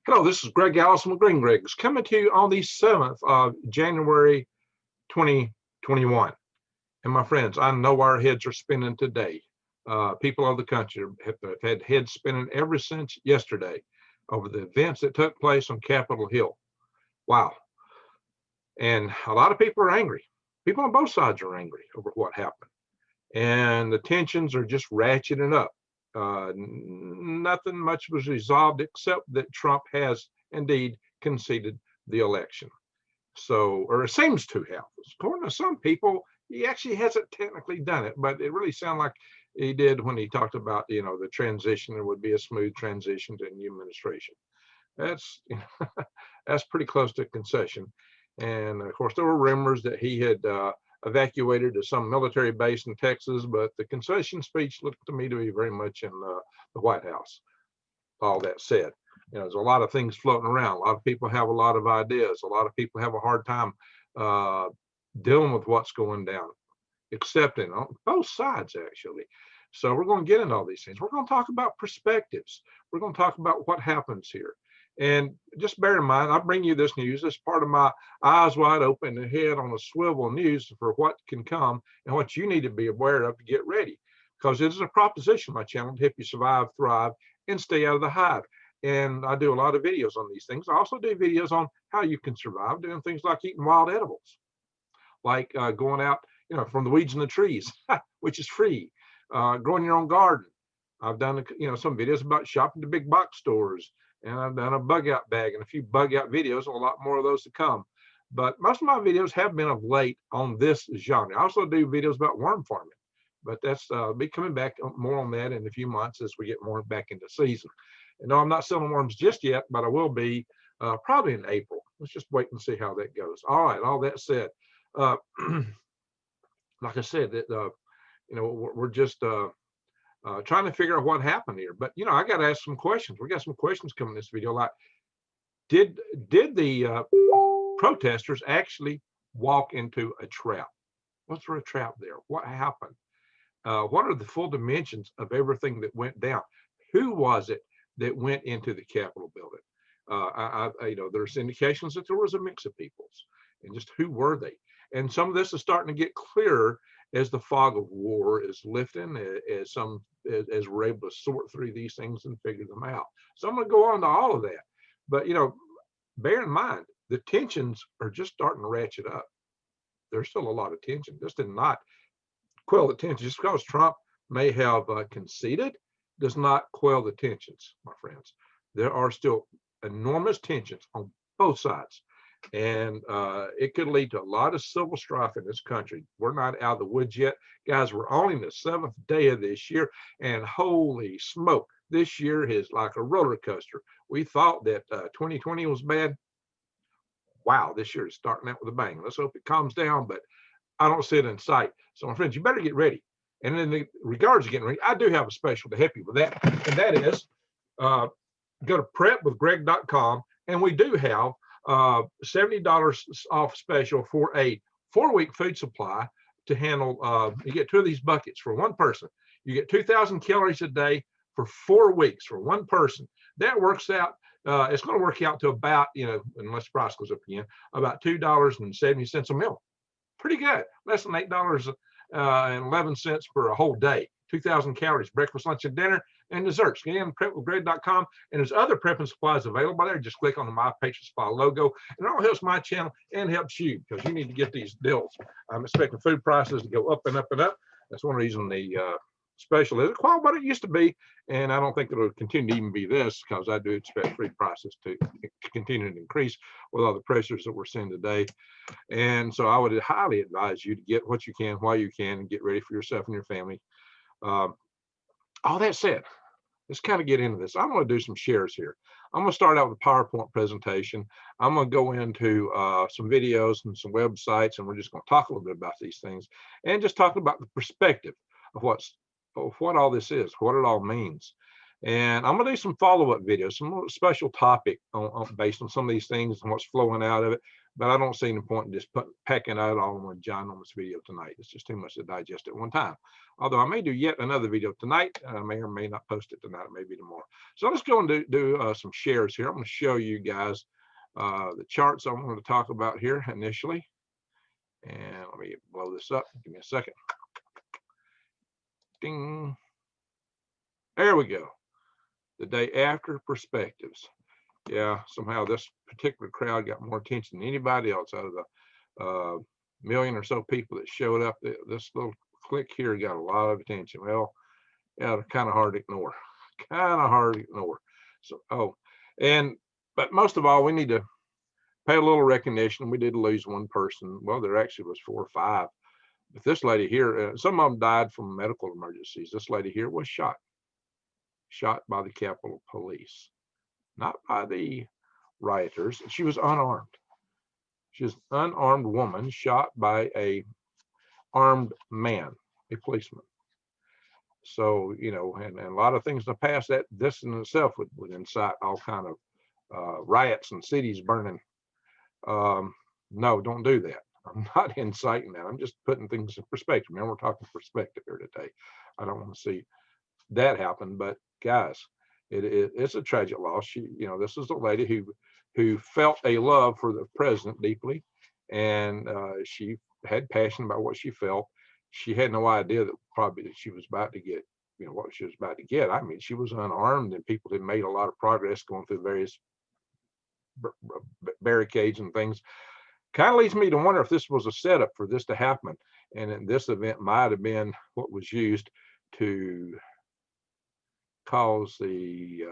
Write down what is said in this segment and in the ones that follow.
Hello, this is Greg Allison with Green Greg's coming to you on the 7th of January 2021. And my friends, I know our heads are spinning today. People of the country have had heads spinning ever since yesterday over the events that took place on Capitol Hill. Wow. And a lot of people are angry. People on both sides are angry over what happened. And the tensions are just ratcheting up. Nothing much was resolved except that Trump has indeed conceded the election. So, or it seems to have. According to some people, he actually hasn't technically done it, but it really sounded like he did when he talked about, the transition. There would be a smooth transition to a new administration. That's, that's pretty close to concession. And of course, there were rumors that he had evacuated to some military base in Texas, but the concession speech looked to me to be very much in the White House. All that said, there's a lot of things floating around. A lot of people have a lot of ideas. A lot of people have a hard time dealing with what's going down, accepting on both sides, actually. So we're going to get into all these things. We're going to talk about perspectives. We're going to talk about what happens here. And just bear in mind, I bring you this news as part of my eyes wide open and head on a swivel news for what can come and what you need to be aware of to get ready. Because it is a proposition on my channel to help you survive, thrive, and stay out of the hive. And I do a lot of videos on these things. I also do videos on how you can survive, doing things like eating wild edibles, like going out, from the weeds in the trees, which is free, growing your own garden. I've done, some videos about shopping to big box stores. And I've done a bug out bag and a few bug out videos, a lot more of those to come. But most of my videos have been of late on this genre. I also do videos about worm farming, but that's be coming back more on that in a few months as we get more back into season. And no, I'm not selling worms just yet, but I will be probably in April. Let's just wait and see how that goes. All right, all that said, like I said, that we're just trying to figure out what happened here. But I got to ask some questions. We got some questions coming in this video. Like, did the protesters actually walk into a trap? Was there a trap there? What happened? What are the full dimensions of everything that went down? Who was it that went into the Capitol building? There's indications that there was a mix of peoples, and just who were they? And some of this is starting to get clearer as the fog of war is lifting, as we're able to sort through these things and figure them out. So I'm going to go on to all of that. But, bear in mind, the tensions are just starting to ratchet up. There's still a lot of tension. This did not quell the tension. Just because Trump may have conceded does not quell the tensions, my friends. There are still enormous tensions on both sides. And it could lead to a lot of civil strife in this country. We're not out of the woods yet. Guys, we're only in the 7th day of this year, and holy smoke, this year is like a roller coaster. We thought that 2020 was bad. Wow, this year is starting out with a bang. Let's hope it calms down, but I don't see it in sight. So my friends, you better get ready. And in the regards to getting ready, I do have a special to help you with that. And that is go to prepwithgreg.com, and we do have $70 off special for a 4-week food supply to handle. You get 2 of these buckets for one person. You get 2,000 calories a day for 4 weeks for one person. That works out. It's going to work out to about, unless the price goes up again, about $2.70 a meal. Pretty good. Less than $8.11 for a whole day. 2,000 calories, breakfast, lunch, and dinner, and desserts. Get in prepwithgreg.com, and there's other prepping supplies available there. Just click on the My Patient Supply logo, and it all helps my channel and helps you, because you need to get these deals. I'm expecting food prices to go up and up and up. That's one reason the special is quite what it used to be, and I don't think it'll continue to even be this, because I do expect food prices to continue to increase with all the pressures that we're seeing today. And so I would highly advise you to get what you can while you can and get ready for yourself and your family. All that said, let's kind of get into this. I'm going to do some shares here. I'm going to start out with a PowerPoint presentation. I'm going to go into some videos and some websites, and we're just going to talk a little bit about these things and just talk about the perspective of what all this is, what it all means. And I'm gonna do some follow-up videos, some special topic based on some of these things and what's flowing out of it. But I don't see any point in just packing out all in one ginormous video tonight. It's just too much to digest at one time. Although I may do yet another video tonight. I may or may not post it tonight, maybe tomorrow. So let's go and do some shares here. I'm going to show you guys the charts I wanted to talk about here initially. And let me blow this up. Give me a second. Ding. There we go. The day after perspectives. Yeah, somehow this particular crowd got more attention than anybody else out of the million or so people that showed up. This little click here got a lot of attention. Well, yeah, kind of hard to ignore. Kind of hard to ignore. So, but most of all, we need to pay a little recognition. We did lose one person. Well, there actually was 4 or 5. But this lady here, some of them died from medical emergencies. This lady here was shot by the Capitol Police, not by the rioters. She was unarmed. She was an unarmed woman shot by a armed man, a policeman. So, you know, and a lot of things in the past, that this in itself would incite all kind of riots and cities burning. No, don't do that. I'm not inciting that. I'm just putting things in perspective. Remember, we're talking perspective here today. I don't want to see that happen, but guys, it's a tragic loss. She, you know, this is a lady who felt a love for the president deeply, and she had passion about what she felt. She had no idea that probably that she was about to get, you know, what she was about to get. I mean, she was unarmed, and people had made a lot of progress going through various barricades and things. Kind of leads me to wonder if this was a setup for this to happen, and this event might have been what was used to cause the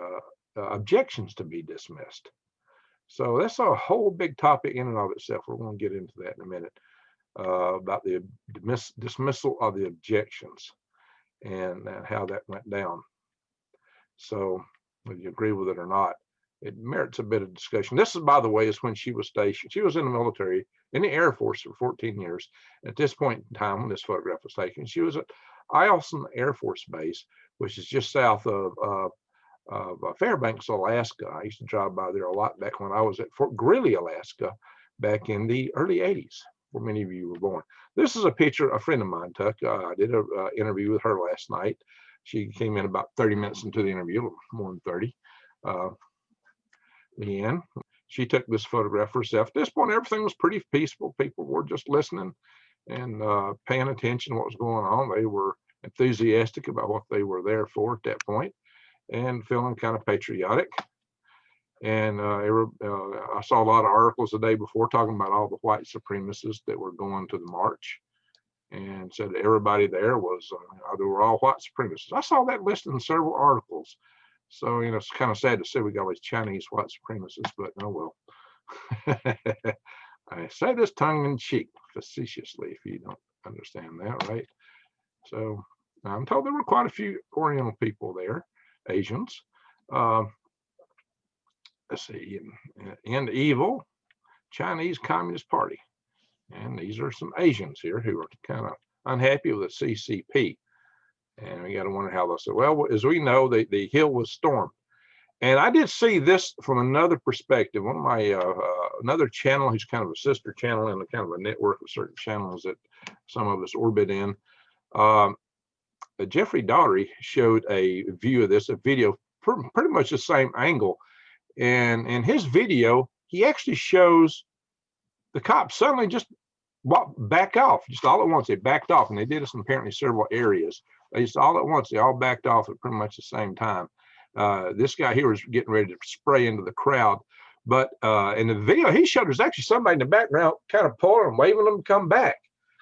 objections to be dismissed. So that's a whole big topic in and of itself. We're going to get into that in a minute, about the dismissal of the objections and how that went down. So whether you agree with it or not, it merits a bit of discussion. This is, by the way, is when she was stationed. She was in the military, in the Air Force for 14 years. At this point in time, when this photograph was taken, she was at Eielson Air Force Base, which is just south of Fairbanks, Alaska. I used to drive by there a lot back when I was at Fort Greely, Alaska, back in the early 80s, where many of you were born. This is a picture a friend of mine took. I did an interview with her last night. She came in about 30 minutes into the interview, more than 30. Leanne, she took this photograph herself. At this point, everything was pretty peaceful. People were just listening and paying attention to what was going on. They were enthusiastic about what they were there for at that point, and feeling kind of patriotic. And I saw a lot of articles the day before talking about all the white supremacists that were going to the march, and said everybody there was they were all white supremacists. I saw that listed in several articles. So, you know, it's kind of sad to say we got all these Chinese white supremacists, but oh well. I say this tongue in cheek, facetiously, if you don't understand that, right? So I'm told there were quite a few Oriental people there, Asians. Let's see, in evil Chinese Communist Party. And these are some Asians here who are kind of unhappy with the CCP. And we got to wonder how they'll say, well, as we know, the hill was stormed. And I did see this from another perspective. One of my, another channel, who's kind of a sister channel and a kind of a network of certain channels that some of us orbit in. Jeffrey Daugherty showed a view of this, a video, pretty much the same angle. And in his video, he actually shows the cops suddenly just back off, just all at once. They backed off, and they did this in apparently several areas. They just all at once, they all backed off at pretty much the same time. This guy here was getting ready to spray into the crowd, but in the video he showed there's actually somebody in the background kind of pulling and waving them to come back,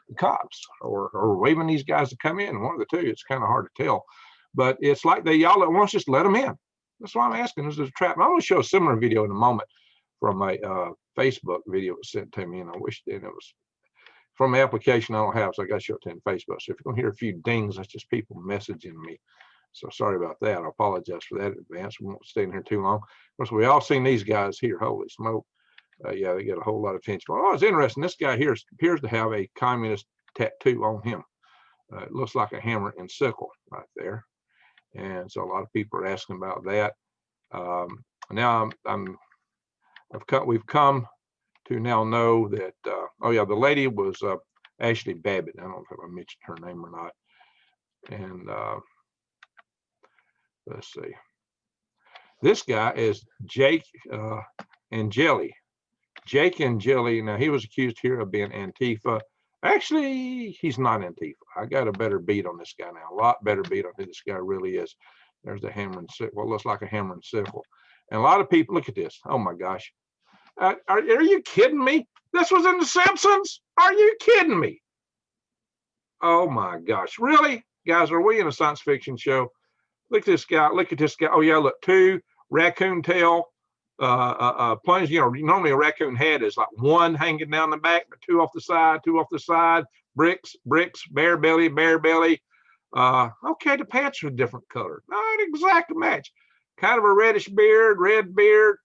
the cops, or waving these guys to come in. One of the two. It's kind of hard to tell, but it's like they all at once just let them in. That's why I'm asking. Is this a trap? I'm going to show a similar video in a moment from my Facebook video that was sent to me, and I wish it was from the application I don't have, so I got to show it to you on Facebook. So if you're going to hear a few dings, that's just people messaging me. So sorry about that. I apologize for that in advance. We won't stay in here too long. Of course, we all seen these guys here. Holy smoke. Yeah, they get a whole lot of attention. Oh, it's interesting. This guy here appears to have a communist tattoo on him. It looks like a hammer and sickle right there. And so a lot of people are asking about that. Now we've come to now know that, oh yeah, the lady was Ashley Babbitt. I don't know if I mentioned her name or not. And let's see. This guy is Jake Angeli. Jake Angeli. Now, he was accused here of being Antifa. Actually, he's not Antifa. I got a better beat on this guy now. A lot better beat on who this guy really is. There's the hammer and sickle. Well, looks like a hammer and sickle. And a lot of people, look at this. Oh my gosh. Are you kidding me? This was in The Simpsons? Are you kidding me? Oh my gosh. Really? Guys, are we in a science fiction show? Look at this guy. Look at this guy. Oh yeah, look, 2 raccoon tail plunge. You know, normally a raccoon head is like 1 hanging down the back, but 2 off the side, 2 off the side. Bricks, bare belly, bare belly. Okay, the pants are a different color. Not exact match. Kind of a reddish beard, red beard,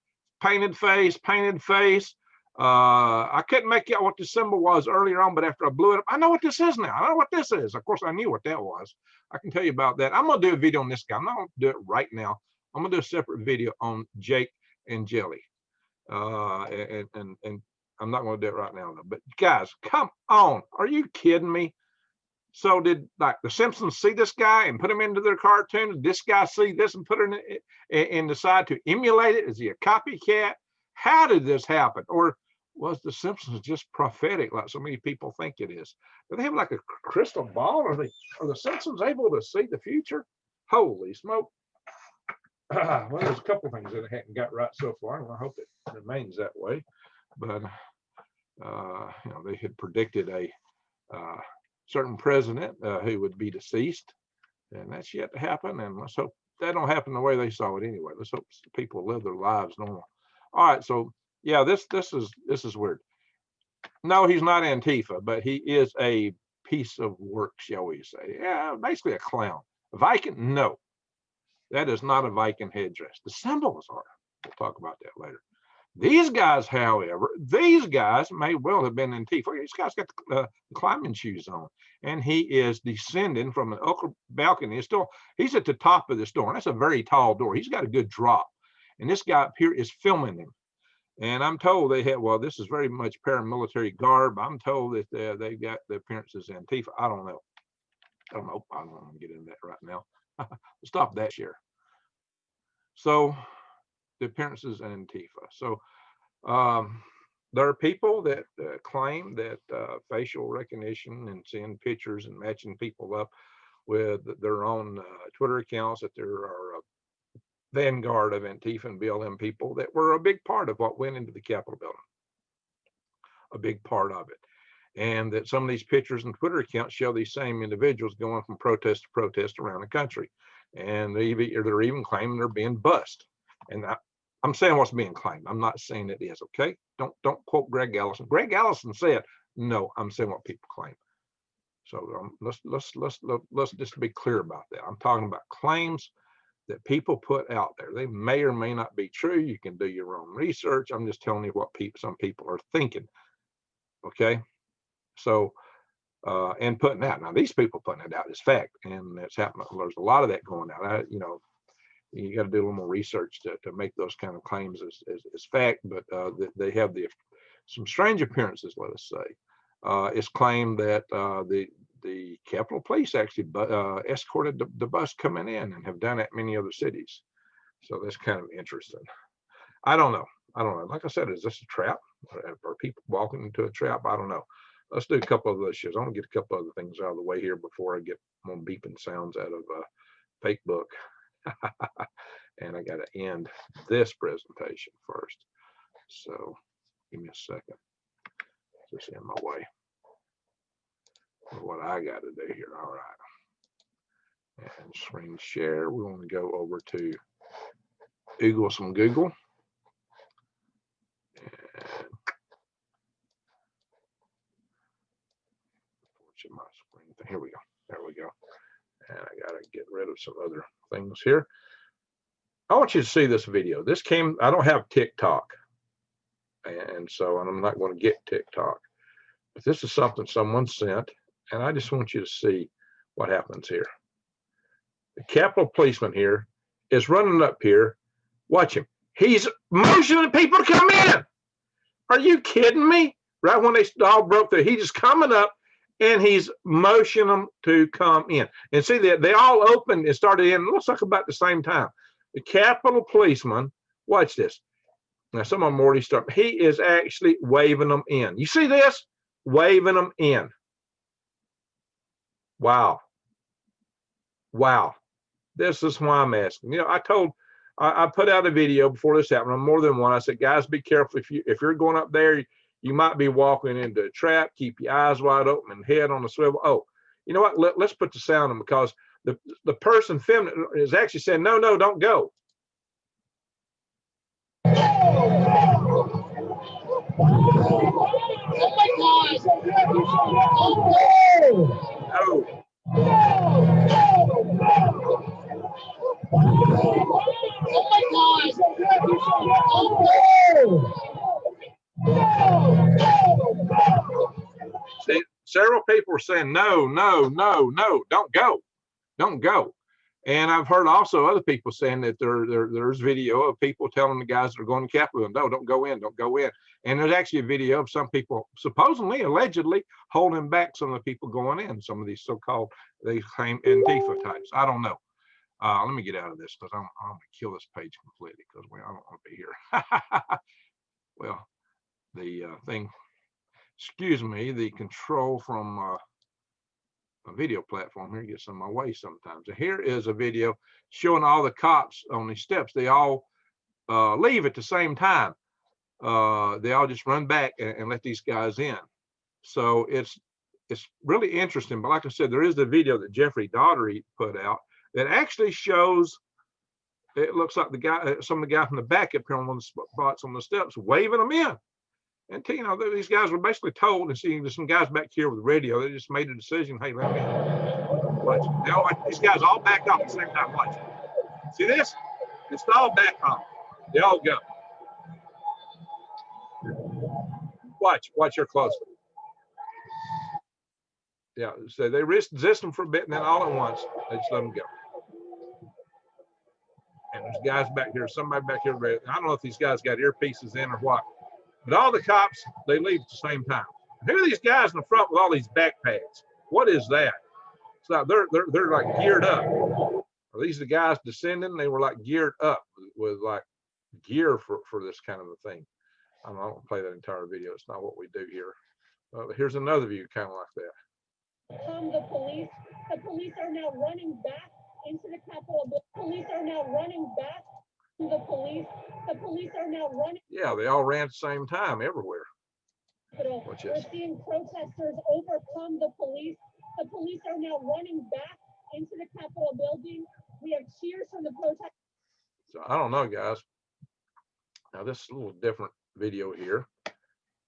painted face, painted face. I couldn't make out what the symbol was earlier on, but after I blew it up, I know what this is now. I know what this is. Of course, I knew what that was. I can tell you about that. I'm going to do a video on this guy. I'm not going to do it right now. I'm going to do a separate video on Jake Angeli. And I'm not going to do it right now, though. But guys, come on. Are you kidding me? So did like the Simpsons see this guy and put him into their cartoon? Did this guy see this and put it in and decide to emulate it? Is he a copycat? How did this happen? Or was the Simpsons just prophetic like so many people think it is? Do they have like a crystal ball? Are the Simpsons able to see the future? Holy smoke. Well, there's a couple things that I haven't got right so far, and I hope it remains that way. But you know, they had predicted a certain president who would be deceased, and that's yet to happen. And let's hope that don't happen the way they saw it anyway. Let's hope people live their lives normal. All right, so yeah, this is weird. No, he's not Antifa, but he is a piece of work, shall we say? Yeah, basically a clown. Viking? No, that is not a Viking headdress. The symbols are. We'll talk about that later. These guys, however, these guys may well have been Antifa. This guy's got the climbing shoes on, and he is descending from an upper balcony. He's at the top of this door, and that's a very tall door. He's got a good drop, and this guy up here is filming him. And I'm told they had, well, this is very much paramilitary garb. I'm told that they got the appearances of Antifa. I don't know. I don't want to get into that right now. Stop that share. So the appearances of Antifa. So there are people that claim that facial recognition and seeing pictures and matching people up with their own Twitter accounts, that there are a vanguard of Antifa and BLM people that were a big part of what went into the Capitol building, a big part of it. And that some of these pictures and Twitter accounts show these same individuals going from protest to protest around the country. And they're even claiming they're being bussed. And I'm saying what's being claimed. I'm not saying it is, okay? Don't quote Greg Allison. Greg Allison said, no, I'm saying what people claim. So let's just be clear about that. I'm talking about claims that people put out there. They may or may not be true. You can do your own research. I'm just telling you what some people are thinking, okay? So, and putting out. Now, these people putting it out is fact, and it's happening. There's a lot of that going out. You know, you got to do a little more research to make those kind of claims as fact, but they have some strange appearances, let us say. It's claimed that the Capitol Police actually escorted the bus coming in, and have done that in many other cities. So that's kind of interesting. I don't know. Like I said, is this a trap? Are people walking into a trap? I don't know. Let's do a couple of those shows. I want to get a couple other things out of the way here before I get more beeping sounds out of Facebook. And I got to end this presentation first. So give me a second. Just in my way. What I got to do here. All right. And screen share. We want to go over to some Google. And my screen thing. Here we go. There we go. And I got to get rid of some other things here. I want you to see this video. I don't have TikTok. And I'm not going to get TikTok. But this is something someone sent. And I just want you to see what happens here. The Capitol policeman here is running up here. Watch him. He's motioning people to come in. Are you kidding me? Right when they all broke through, he's just coming up and he's motioning them to come in. And see, they all opened and started in, looks like about the same time. The Capitol policeman, watch this. Now, some of them already start. He is actually waving them in. You see this? Waving them in. Wow. Wow. This is why I'm asking. You know, I put out a video before this happened, more than one. I said, guys, be careful. If you're going up there, you might be walking into a trap. Keep your eyes wide open and head on the swivel. Oh, you know what? Let's put the sound on, because the person filming it is actually saying, no, don't go. Oh my God! Oh my God! See, several people were saying, no, don't go. And I've heard also other people saying that there's video of people telling the guys that are going to Capitol, no, don't go in. And there's actually a video of some people supposedly, allegedly, holding back some of the people going in, some of these so-called, they claim Antifa types. I don't know. Let me get out of this, because I'm going to kill this page completely, because I don't want to be here. Well, the thing, excuse me, the control from a video platform here gets in my way sometimes. And here is a video showing all the cops on these steps. They all leave at the same time. They all just run back and let these guys in. So it's really interesting. But like I said, there is the video that Jeffrey Daugherty put out that actually shows, it looks like the guy, some of the guy from the back up here on one of the spots on the steps waving them in. And you know, these guys were basically told, and see, there's some guys back here with the radio, they just made a decision, hey, let me watch. These guys all back off at the same time. Watch. See this? It's all back off. They all go. Watch here closely. Yeah, so they resist them for a bit, and then all at once, they just let them go. And there's guys back here, somebody back here. I don't know if these guys got earpieces in or what. But all the cops, they leave at the same time. Who are these guys in the front with all these backpacks? What is that? So they're like geared up. Are these the guys descending? They were like geared up with like gear for this kind of a thing. I don't play that entire video. It's not what we do here. Here's another view kind of like that. The police are now running back into the Capitol. The police are now running back. The police are now running. Yeah, they all ran at the same time everywhere. We're seeing protesters overcome the police. The police are now running back into the Capitol building. We have cheers from the protesters. So I don't know, guys. Now this is a little different video here.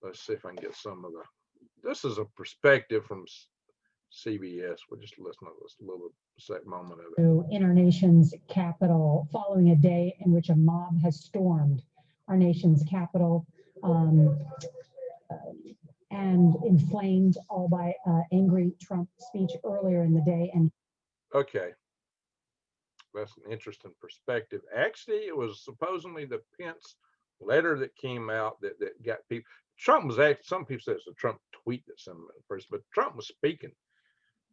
Let's see if I can get some of the. This is a perspective from CBS. We'll just listen to this little moment of it. In our nation's capital, following a day in which a mob has stormed our nation's capital and inflamed all by angry Trump speech earlier in the day. And okay, that's an interesting perspective. Actually, it was supposedly the Pence letter that came out that got people. Trump was actually, some people say it's a Trump tweet that some person, but Trump was speaking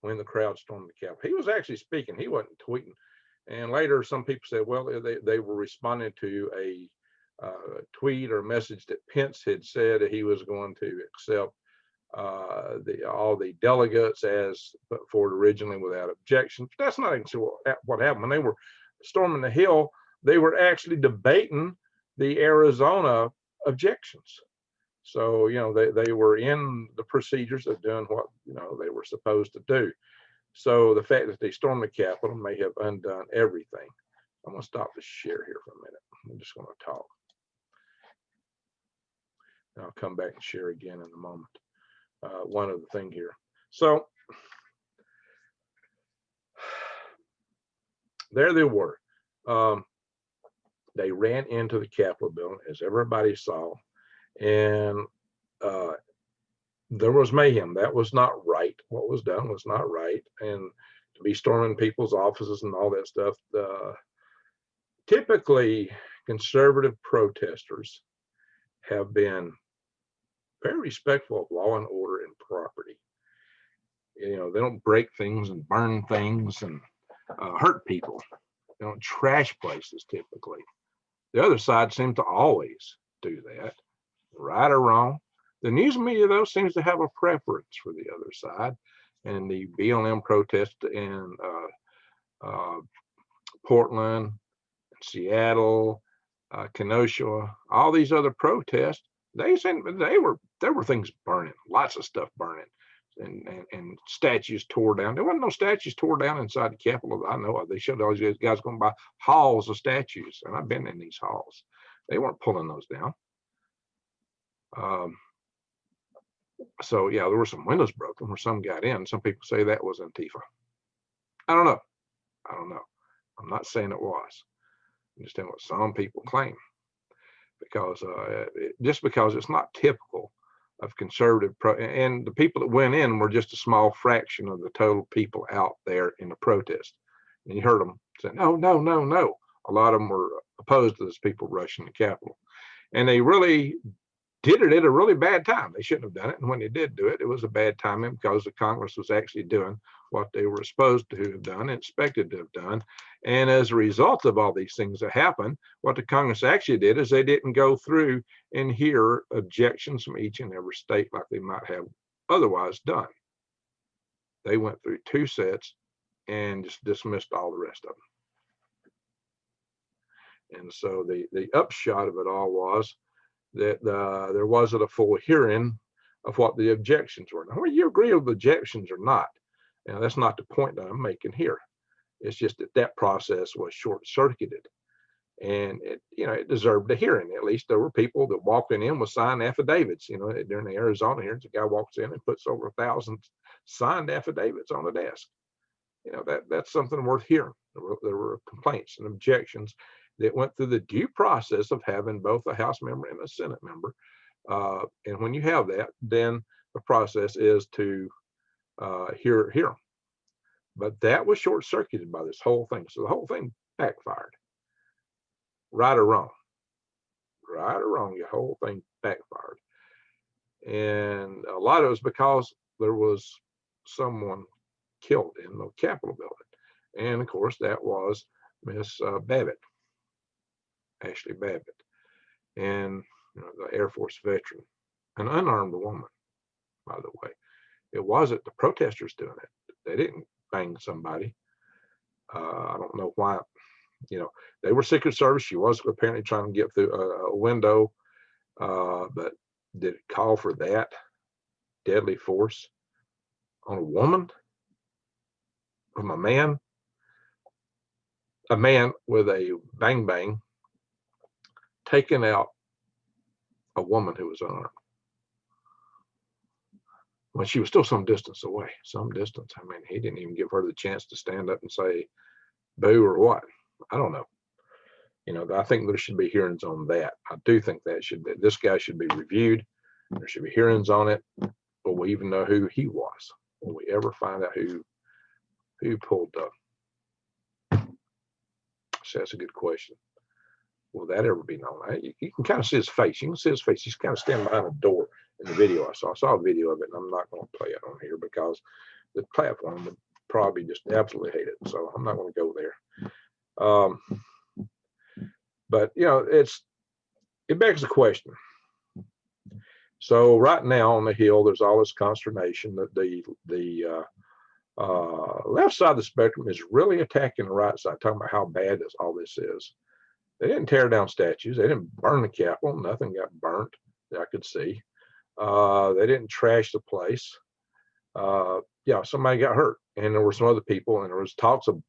when the crowd stormed the Capitol. He was actually speaking. He wasn't tweeting. And later, some people said, well, they were responding to a tweet or message that Pence had said that he was going to accept all the delegates as put forward originally without objection. But that's not actually what happened. When they were storming the Hill, they were actually debating the Arizona objections. So, you know, they were in the procedures of doing what, you know, they were supposed to do. So the fact that they stormed the Capitol may have undone everything. I'm going to stop the share here for a minute. I'm just going to talk. And I'll come back and share again in a moment. One other thing here. So there they were. They ran into the Capitol building, as everybody saw. And there was mayhem. That was not right. What was done was not right. And to be storming people's offices and all that stuff. Typically, conservative protesters have been very respectful of law and order and property. You know, they don't break things and burn things and hurt people. They don't trash places typically. The other side seems to always do that, right or wrong. The news media, though, seems to have a preference for the other side. And the BLM protest in Portland, Seattle, Kenosha, all these other protests, there were things burning, lots of stuff burning, and statues tore down. There wasn't no statues tore down inside the Capitol that I know of. They showed all these guys going by halls of statues, and I've been in these halls. They weren't pulling those down. So yeah, there were some windows broken where some got in. Some people say that was Antifa. I don't know. I'm not saying it was. I'm just saying what some people claim, because just because it's not typical of conservative and the people that went in were just a small fraction of the total people out there in the protest. And you heard them saying, no. A lot of them were opposed to those people rushing the Capitol, and they really did it at a really bad time. They shouldn't have done it. And when they did do it, it was a bad timing, because the Congress was actually doing what they were supposed to have done, expected to have done. And as a result of all these things that happened, what the Congress actually did is they didn't go through and hear objections from each and every state like they might have otherwise done. They went through 2 sets and just dismissed all the rest of them. And so the upshot of it all was that there wasn't a full hearing of what the objections were. Now, whether you agree with the objections or not, and that's not the point that I'm making here. It's just that process was short-circuited, and it deserved a hearing. At least there were people that walked in with signed affidavits. During the Arizona hearings, a guy walks in and puts over 1,000 signed affidavits on the desk. That's something worth hearing. There were complaints and objections that went through the due process of having both a House member and a Senate member. And when you have that, then the process is to hear them. But that was short-circuited by this whole thing. So the whole thing backfired. Right or wrong, your whole thing backfired. And a lot of it was because there was someone killed in the Capitol building. And of course, that was Miss Babbitt. Ashley Babbitt, and the Air Force veteran, an unarmed woman, by the way. It wasn't the protesters doing it. They didn't bang somebody. I don't know why. They were Secret Service. She was apparently trying to get through a window, but did it call for that deadly force on a woman, from a man with a bang taking out a woman who was unarmed when she was still some distance away. I mean, he didn't even give her the chance to stand up and say boo or what. I don't know. I think there should be hearings on that. I do think this guy should be reviewed. There should be hearings on it. Will we even know who he was? Will we ever find out who pulled up? So that's a good question. Will that ever be known? You can kind of see his face. You can see his face. He's kind of standing behind a door in the video I saw. I saw a video of it, and I'm not going to play it on here because the platform would probably just absolutely hate it. So I'm not going to go there. But it begs the question. So right now on the Hill, there's all this consternation that the left side of the spectrum is really attacking the right side, talking about how bad all this is. They didn't tear down statues. They didn't burn the Capitol. Nothing got burnt that I could see. They didn't trash the place. Somebody got hurt, and there were some other people, and there was talks of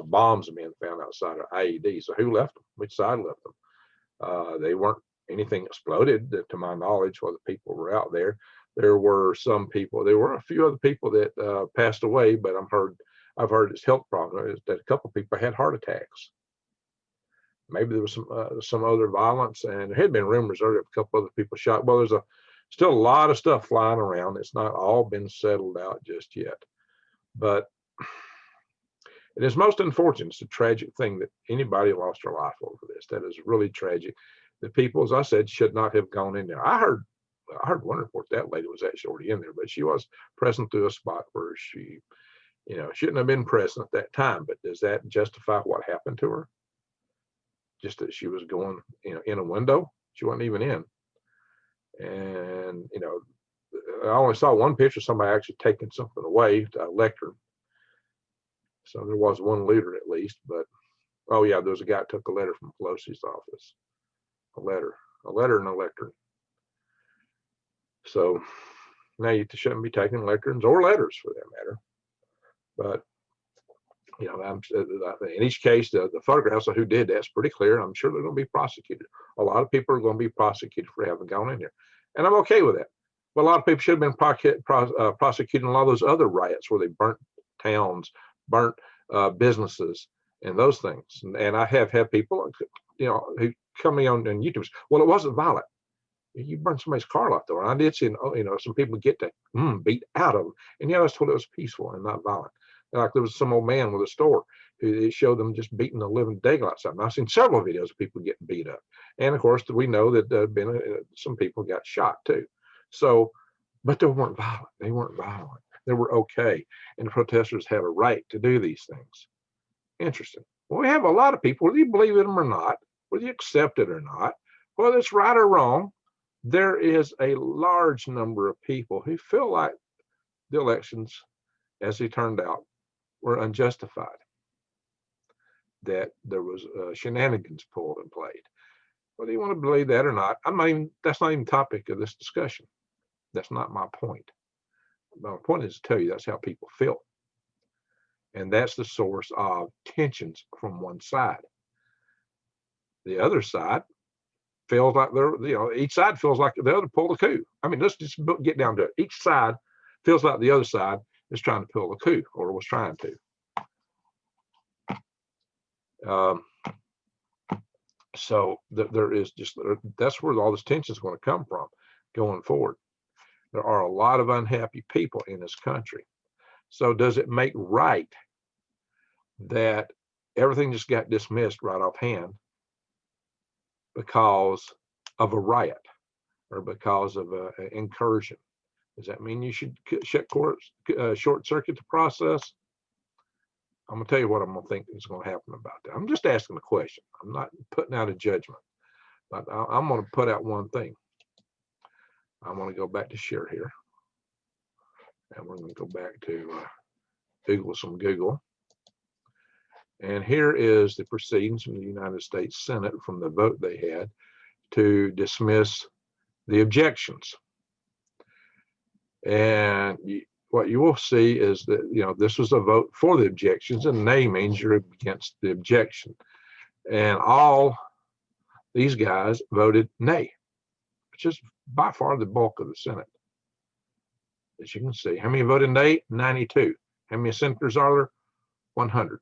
bombs being found outside of IED. So who left them? Which side left them? They weren't anything exploded, to my knowledge, while the people were out there. There were some people. There were a few other people that passed away, but I've heard this health problem is that a couple of people had heart attacks. Maybe there was some other violence, and there had been rumors earlier of a couple other people shot. Well, there's still a lot of stuff flying around. It's not all been settled out just yet. But It is most unfortunate. It's a tragic thing that anybody lost their life over this. That is really tragic. The people, as I said, should not have gone in there. I heard one report that lady was actually already in there, but she was present through a spot where she, shouldn't have been present at that time. But does that justify what happened to her? Just that she was going, in a window. She wasn't even in. And, I only saw one picture of somebody actually taking something away, a lectern. So there was one looter at least, but, oh yeah, there was a guy that took a letter from Pelosi's office. A letter and a lectern. So now you shouldn't be taking lecterns or letters for that matter. But, in each case, the photographs of who did that's pretty clear. I'm sure they're going to be prosecuted. A lot of people are going to be prosecuted for having gone in there. And I'm okay with that. But a lot of people should have been prosecuted in a lot of those other riots where they burnt towns, burnt businesses, and those things. And I have had people, who come me on YouTube. Well, it wasn't violent. You burned somebody's car out there. And I did see, some people get beat out of them. And I was told it was peaceful and not violent. Like there was some old man with a store who showed them just beating the living daylights out of them. I've seen several videos of people getting beat up. And of course, we know that some people got shot too. So, but they weren't violent. They weren't violent. They were okay. And the protesters have a right to do these things. Interesting. Well, we have a lot of people, whether you believe in them or not, whether you accept it or not, whether it's right or wrong, there is a large number of people who feel like the elections, as they turned out, were unjustified, that there was shenanigans pulled and played. Whether you want to believe that or not, that's not even the topic of this discussion. That's not my point. My point is to tell you that's how people feel. And that's the source of tensions from one side. The other side feels like each side feels like the other pulled a coup. I mean, let's just get down to it. Each side feels like the other side is trying to pull a coup or was trying to. So there is that's where all this tension is going to come from going forward. There are a lot of unhappy people in this country. So does it make right that everything just got dismissed right offhand because of a riot or because of an incursion? Does that mean you should short circuit the process? I'm going to tell you what I'm going to think is going to happen about that. I'm just asking a question. I'm not putting out a judgment, but I'm going to put out one thing. I'm going to go back to share here. And we're going to go back to Google. And here is the proceedings from the United States Senate from the vote they had to dismiss the objections. And what you will see is that, this was a vote for the objections, and nay means you're against the objection. And all these guys voted nay, which is by far the bulk of the Senate. As you can see, how many voted nay? 92. How many senators are there? 100.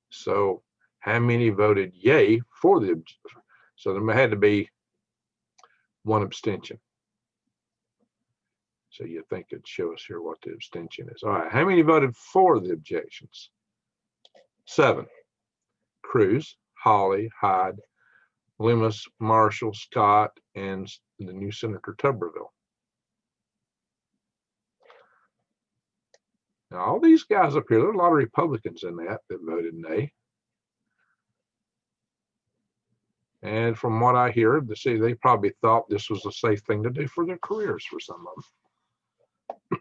So how many voted yay for the objection? So there had to be one abstention. So you think it'd show us here what the abstention is. All right, how many voted for the objections? 7. Cruz, Hawley, Hyde, Loomis, Marshall, Scott, and the new Senator Tuberville. Now, all these guys up here, there are a lot of Republicans in that voted nay. And from what I hear, they probably thought this was a safe thing to do for their careers for some of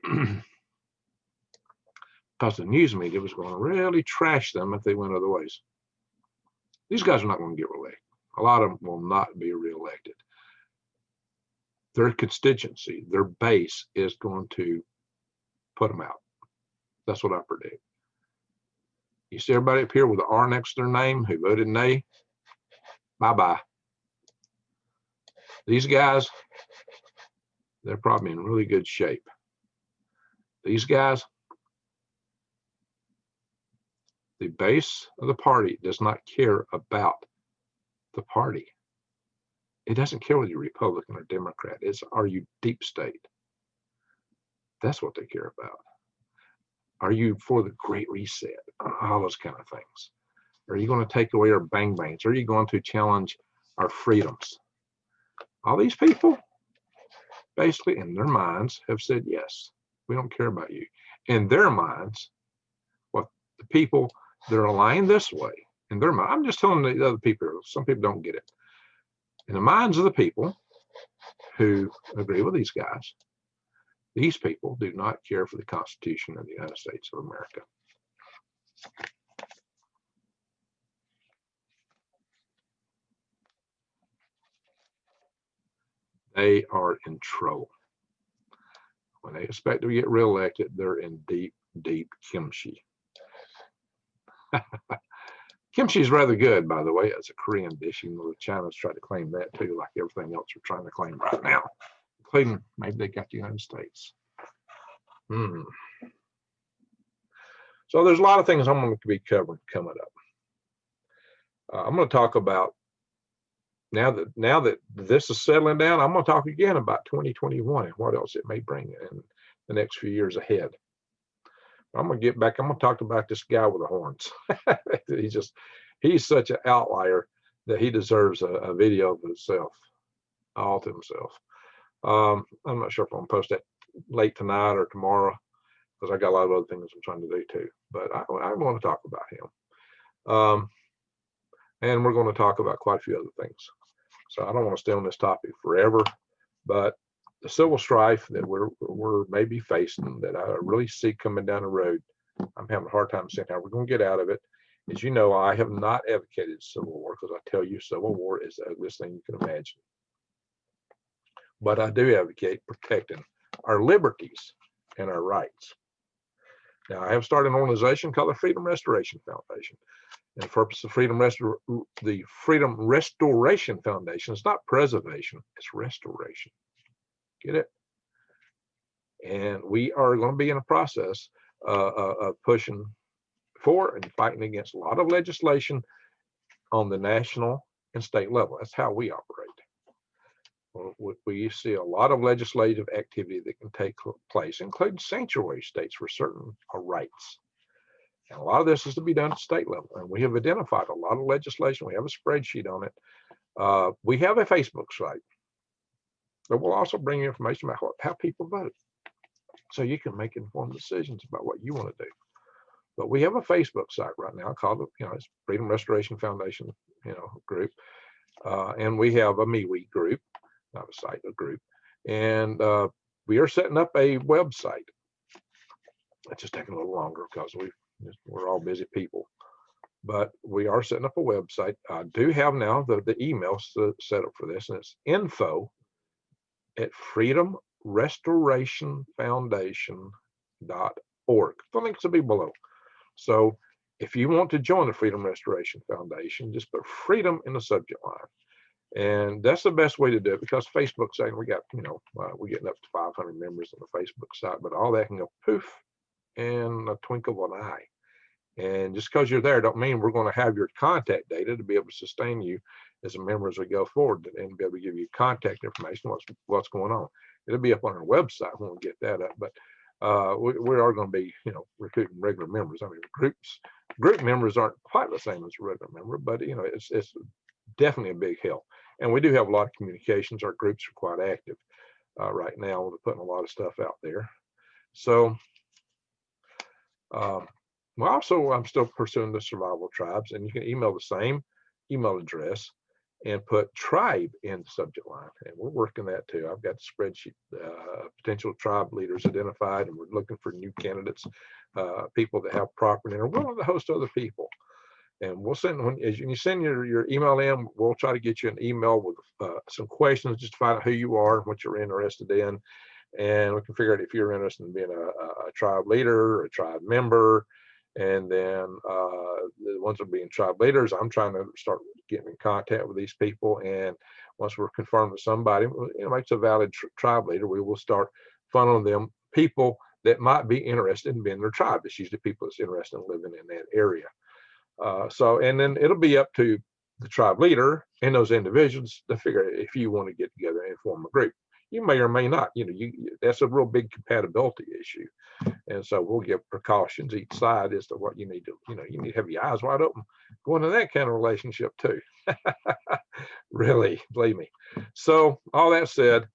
them. Because the news media was going to really trash them if they went other ways. These guys are not going to get reelected. A lot of them will not be reelected. Their constituency, their base is going to put them out. That's what I predict. You see everybody up here with the R next to their name who voted nay? Bye-bye. These guys, they're probably in really good shape. These guys, the base of the party does not care about the party. It doesn't care whether you're Republican or Democrat. Are you deep state? That's what they care about. Are you for the Great Reset? All those kind of things. Are you going to take away our bang bangs? Are you going to challenge our freedoms? All these people, basically in their minds, have said, yes, we don't care about you. In their minds, what the people that are aligned this way, in their mind, I'm just telling the other people, some people don't get it. In the minds of the people who agree with these guys, these people do not care for the Constitution of the United States of America. They are in trouble. When they expect to get reelected, they're in deep, deep kimchi. Kimchi is rather good, by the way. It's a Korean dish. Even though the China's try to claim that too, like everything else we're trying to claim right now. Including maybe they got the United States. So there's a lot of things I'm going to be covering coming up. I'm going to talk about, now that this is settling down, I'm going to talk again about 2021 and what else it may bring in the next few years ahead. I'm going to get back. I'm going to talk about this guy with the horns. He's such an outlier that he deserves a video of himself, all to himself. I'm not sure if I'm going to post that late tonight or tomorrow, because I got a lot of other things I'm trying to do too. But I want to talk about him. And we're going to talk about quite a few other things. So I don't want to stay on this topic forever, but the civil strife that we're maybe facing, that I really see coming down the road, I'm having a hard time seeing how we're going to get out of it. As you know, I have not advocated civil war, because I tell you, civil war is the ugliest thing you can imagine. But I do advocate protecting our liberties and our rights. Now, I have started an organization called the Freedom Restoration Foundation. And the purpose of the Freedom Restoration Foundation is not preservation, it's restoration. Get it? And we are going to be in a process of pushing for and fighting against a lot of legislation on the national and state level. That's how we operate. We see a lot of legislative activity that can take place, including sanctuary states for certain rights. And a lot of this is to be done at state level. And we have identified a lot of legislation. We have a spreadsheet on it. We have a Facebook site. But we'll also bring you information about how people vote, so you can make informed decisions about what you want to do. But we have a Facebook site right now called, it's Freedom Restoration Foundation, group. And we have a MeWe group, not a site, a group. And we are setting up a website. It's just taking a little longer because we're all busy people. But we are setting up a website. I do have now the email set up for this, and it's info@freedomrestorationfoundation.org. The links will be below. So if you want to join the Freedom Restoration Foundation, just put freedom in the subject line. And that's the best way to do it, because Facebook's saying we got, we're getting up to 500 members on the Facebook site, but all that can go poof in a twinkle of an eye. And just because you're there don't mean we're going to have your contact data to be able to sustain you as a member as we go forward, and be able to give you contact information, what's going on. It'll be up on our website when we get that up, but we are going to be, recruiting regular members. I mean, group members aren't quite the same as a regular member, but it's definitely a big help. And we do have a lot of communications. Our groups are quite active right now. We're putting a lot of stuff out there. So, I'm still pursuing the survival tribes, and you can email the same email address and put tribe in the subject line. And we're working that too. I've got the spreadsheet, potential tribe leaders identified, and we're looking for new candidates, people that have property and are willing to host other people. And we'll send, as you send your email in, we'll try to get you an email with some questions just to find out who you are and what you're interested in. And we can figure out if you're interested in being a tribe leader or a tribe member. And then the ones that are being tribe leaders, I'm trying to start getting in contact with these people. And once we're confirmed with somebody, makes a valid tribe leader, we will start funneling them people that might be interested in being their tribe. It's usually people that's interested in living in that area. And then it'll be up to the tribe leader and those individuals to figure out if you want to get together and form a group. you may or may not. That's a real big compatibility issue, and so we'll give precautions each side as to what you need to. You need to have your eyes wide open going into that kind of relationship too. Really, believe me. So all that said,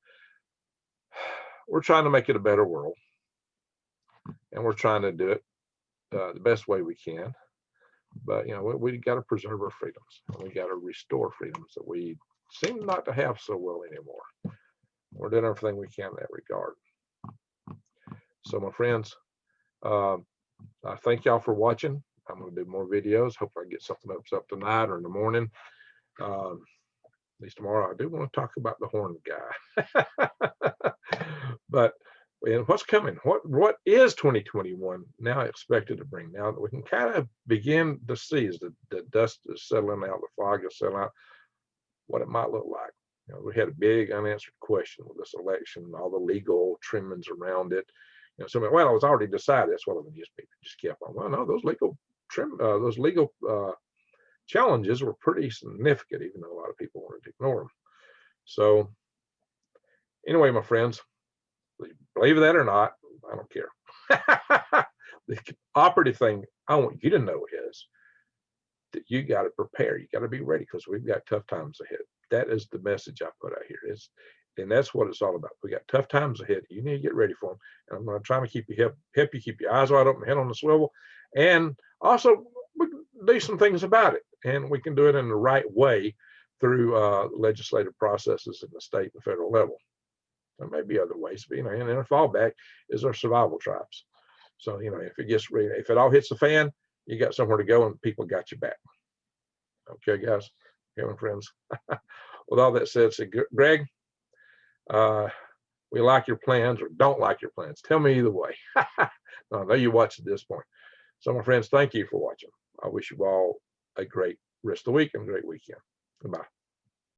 we're trying to make it a better world, and we're trying to do it the best way we can. But we got to preserve our freedoms, and we got to restore freedoms that we seem not to have so well anymore. We're doing everything we can in that regard. So my friends, I thank y'all for watching. I'm going to do more videos. Hopefully I get something up tonight or in the morning. At least tomorrow. I do want to talk about the horn guy. But and what's coming? What is 2021 now expected to bring? Now that we can kind of begin to see as the dust is settling out, the fog is settling out, what it might look like. We had a big unanswered question with this election, all the legal trimmings around it. Somebody, well, it was already decided. That's what the newspaper just kept on. Well, no, those legal challenges were pretty significant, even though a lot of people wanted to ignore them. So anyway, my friends, believe that or not, I don't care. The operative thing I want you to know is that you got to prepare. You got to be ready, because we've got tough times ahead. That is the message I put out here. And that's what it's all about. We got tough times ahead. You need to get ready for them. And I'm going to try to keep you help you keep your eyes wide open, head on the swivel, and also we can do some things about it. And we can do it in the right way through legislative processes in the state and federal level. There may be other ways, but and a fallback is our survival tribes. So if it all hits the fan, you got somewhere to go, and people got your back. Okay, guys. Okay, my friends. With all that said, Greg, we like your plans or don't like your plans. Tell me either way. I know you watched at this point. So, my friends, thank you for watching. I wish you all a great rest of the week and a great weekend. Goodbye.